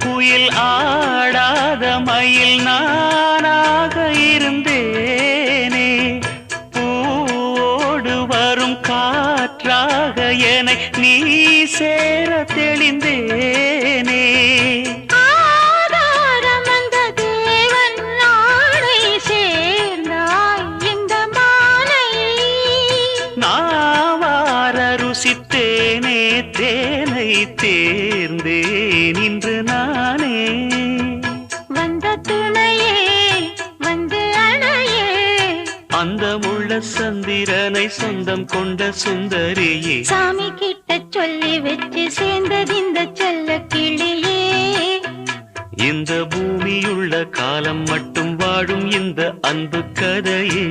குயில் ஆடாத மயில் நானாக இருந்தேனே பூவோடு வரும் காற்றாக என்னை நீ சேர தெளிந்தேனே ருசித்தேனே தேனை தேர்ந்தேன் இன்று நானே வந்த துணையே வந்து அணையே அந்த முள்ள சந்திரனை சொந்தம் கொண்ட சுந்தரியே சாமி கிட்ட சொல்லி வச்சு சேர்ந்தது இந்த செல்ல கிளியே இந்த பூமியுள்ள காலம் மட்டும் வாழும் இந்த அன்பு கதையே